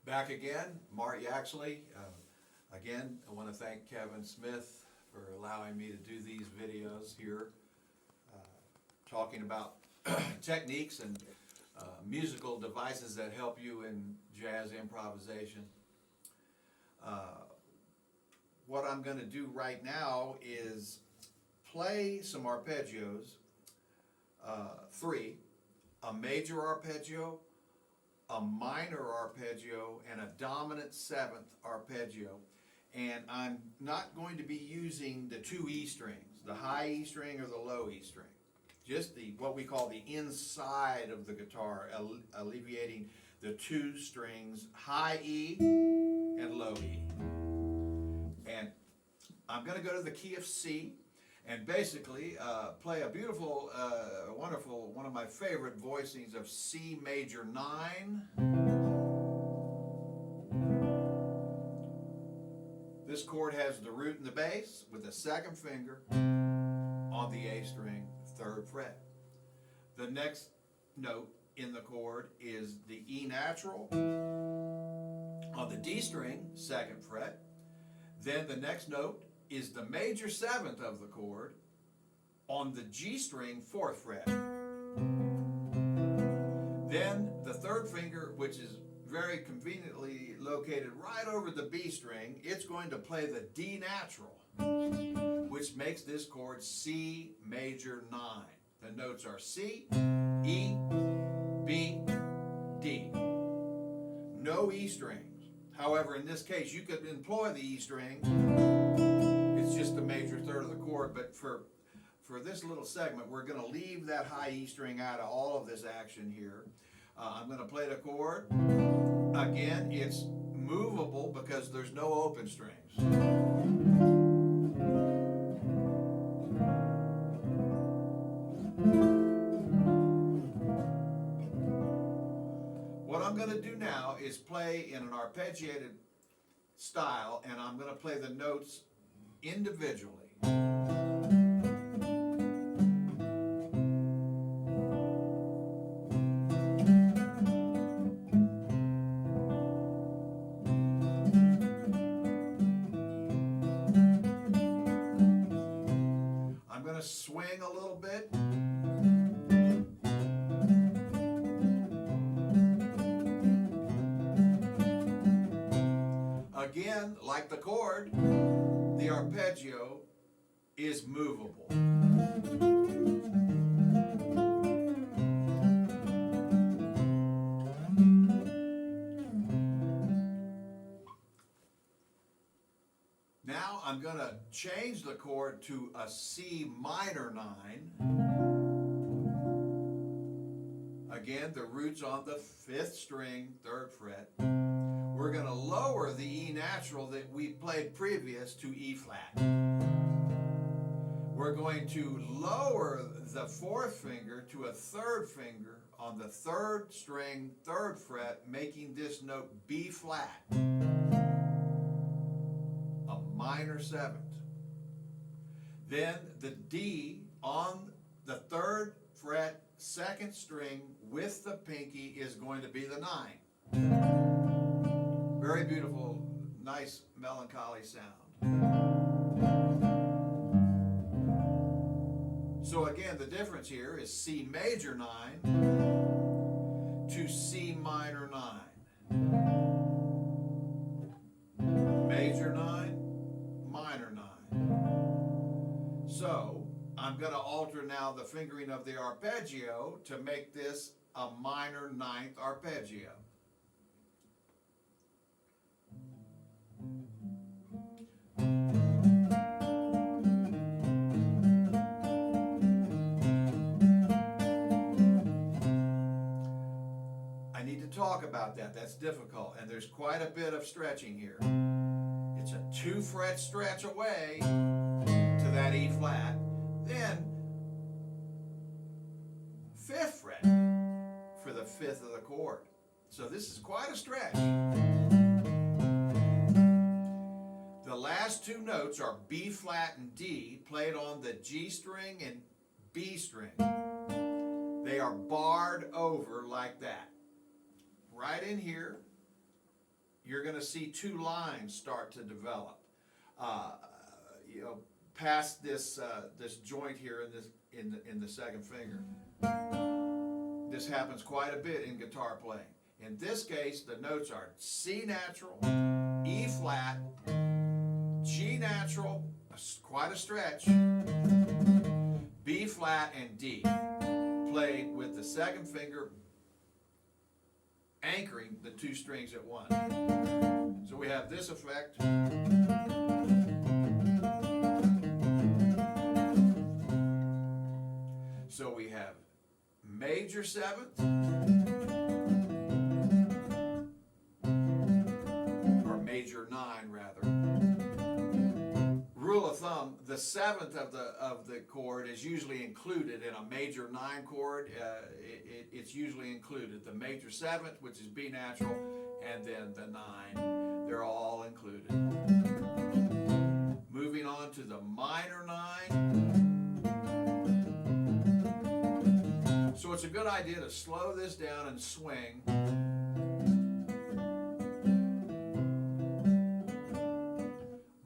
Back again, Marc Yaxley. Again, I want to thank Kevin Smith for allowing me to do these videos here, talking about techniques and musical devices that help you in jazz improvisation. What I'm going to do right now is play some arpeggios, three, a major arpeggio, a minor arpeggio, and a dominant seventh arpeggio. And I'm not going to be using the two E strings, the high E string or the low E string. Just what we call the inside of the guitar, alleviating the two strings, high E and low E. And I'm going to go to the key of C and basically play a beautiful, wonderful, one of my favorite voicings of C major 9. This chord has the root and the bass with the second finger on the A string, 3rd fret. The next note in the chord is the E natural on the D string, 2nd fret. Then the next note is the major 7th of the chord on the G string, 4th fret. Then the 3rd finger, which is very conveniently located right over the B string, it's going to play the D natural, which makes this chord C major 9. The notes are C, E, B, D. No E strings. However, in this case, you could employ the E string. It's just the major 3rd of the chord, but for this little segment, we're going to leave that high E string out of all of this action here. I'm going to play the chord. Again, it's movable because there's no open strings. What I'm going to do now is play in an arpeggiated style, and I'm going to play the notes individually. I'm going to swing a little bit. Again, like the chord, the arpeggio is movable. Now I'm going to change the chord to a C minor 9. Again, the root's on the 5th string, 3rd fret. We're going to lower the E natural that we played previous to E flat. We're going to lower the 4th finger to a 3rd finger on the 3rd string, 3rd fret, making this note B flat, a minor 7th. Then the D on the 3rd fret, 2nd string with the pinky is going to be the 9. Very beautiful, nice, melancholy sound. So again, the difference here is C major 9 to C minor 9. Major 9, minor 9. So I'm going to alter now the fingering of the arpeggio to make this a minor 9th arpeggio. Talk about that. That's difficult, and there's quite a bit of stretching here. It's a 2-fret stretch away to that E flat, then 5th fret for the 5th of the chord. So this is quite a stretch. The last two notes are B flat and D, played on the G string and B string. They are barred over like that. Right in here, you're going to see two lines start to develop. Past this this joint here in the second finger. This happens quite a bit in guitar playing. In this case, the notes are C natural, E flat, G natural, quite a stretch, B flat, and D, played with the second finger anchoring the two strings at once. So we have this effect. So we have major seventh, or major nine rather. Rule of thumb, the seventh of the chord is usually included in a major nine chord. It's usually included. The major seventh, which is B natural, and then the nine, they're all included. Moving on to the minor nine. So it's a good idea to slow this down and swing.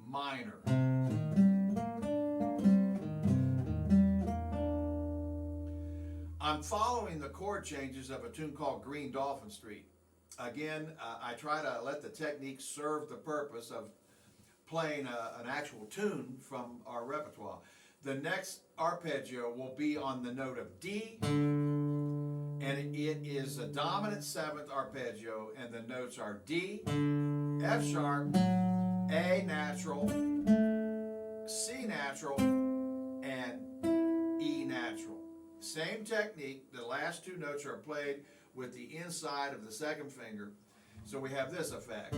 Minor. I'm following the chord changes of a tune called Green Dolphin Street. Again, I try to let the technique serve the purpose of playing an actual tune from our repertoire. The next arpeggio will be on the note of D, and it is a dominant seventh arpeggio, and the notes are D, F sharp, A natural, C natural, and E natural. Same technique, the last two notes are played with the inside of the second finger. So we have this effect.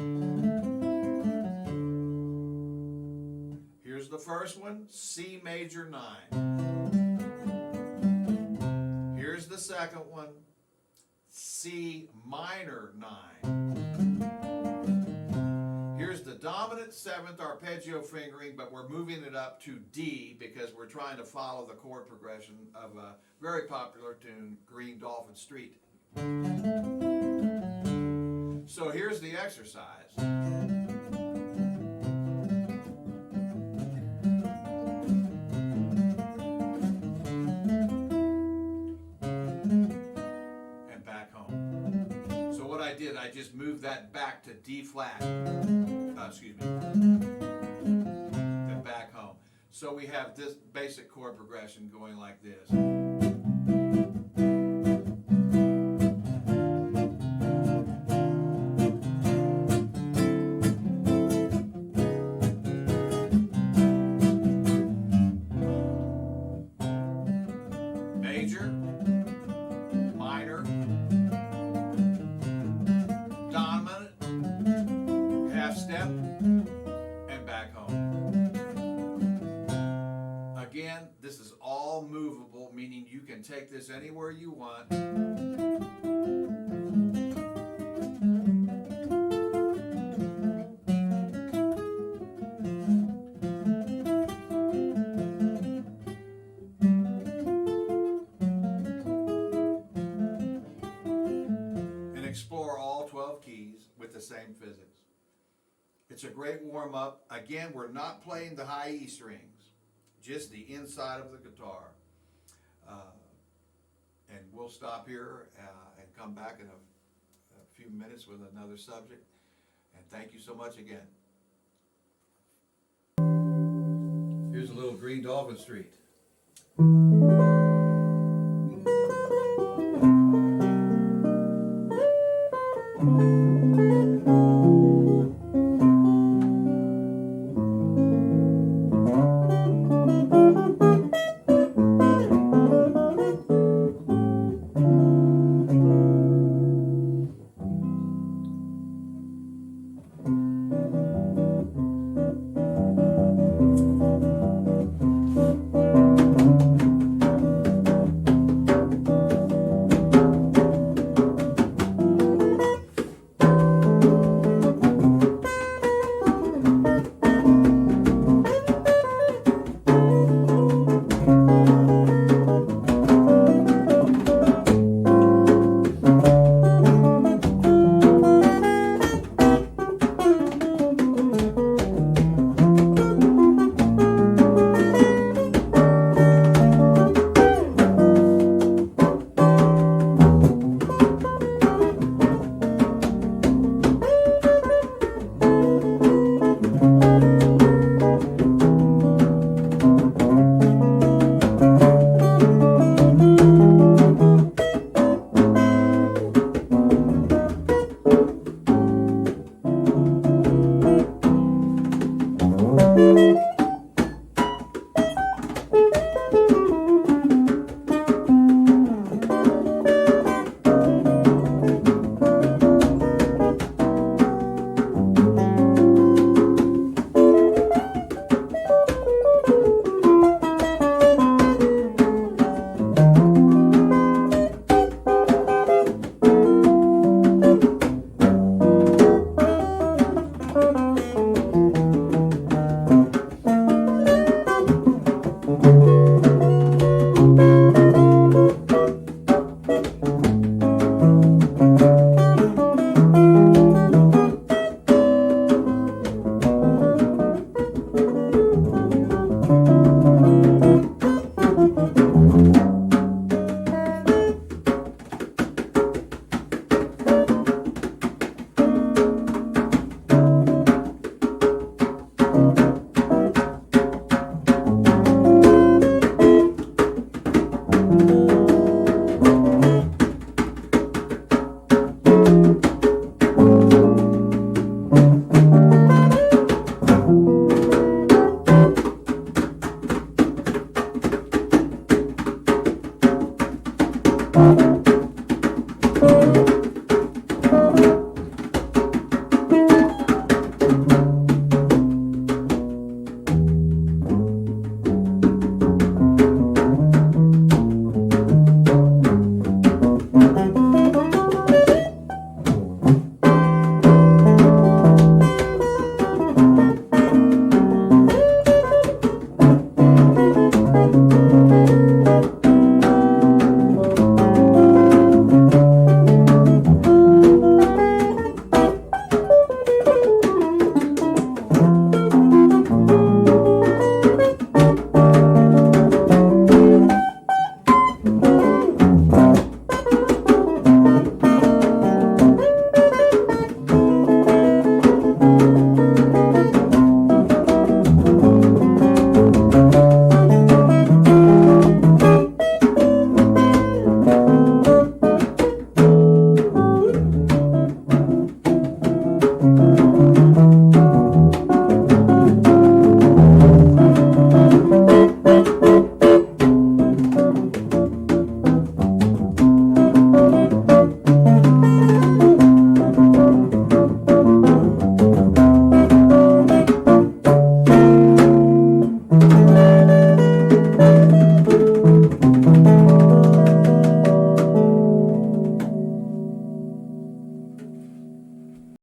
Here's the first one, C major 9. Here's the second one, C minor 9. Here's the dominant seventh arpeggio fingering, but we're moving it up to D because we're trying to follow the chord progression of a very popular tune, Green Dolphin Street. So here's the exercise. I just moved that back to D flat, and back home. So we have this basic chord progression going like this. Major, minor, step, and back home. Again, this is all movable, meaning you can take this anywhere you want. And explore all 12 keys with the same physics. It's a great warm-up. Again, we're not playing the high E strings, just the inside of the guitar. And we'll stop here and come back in a few minutes with another subject. And thank you so much again. Here's a little Green Dolphin Street.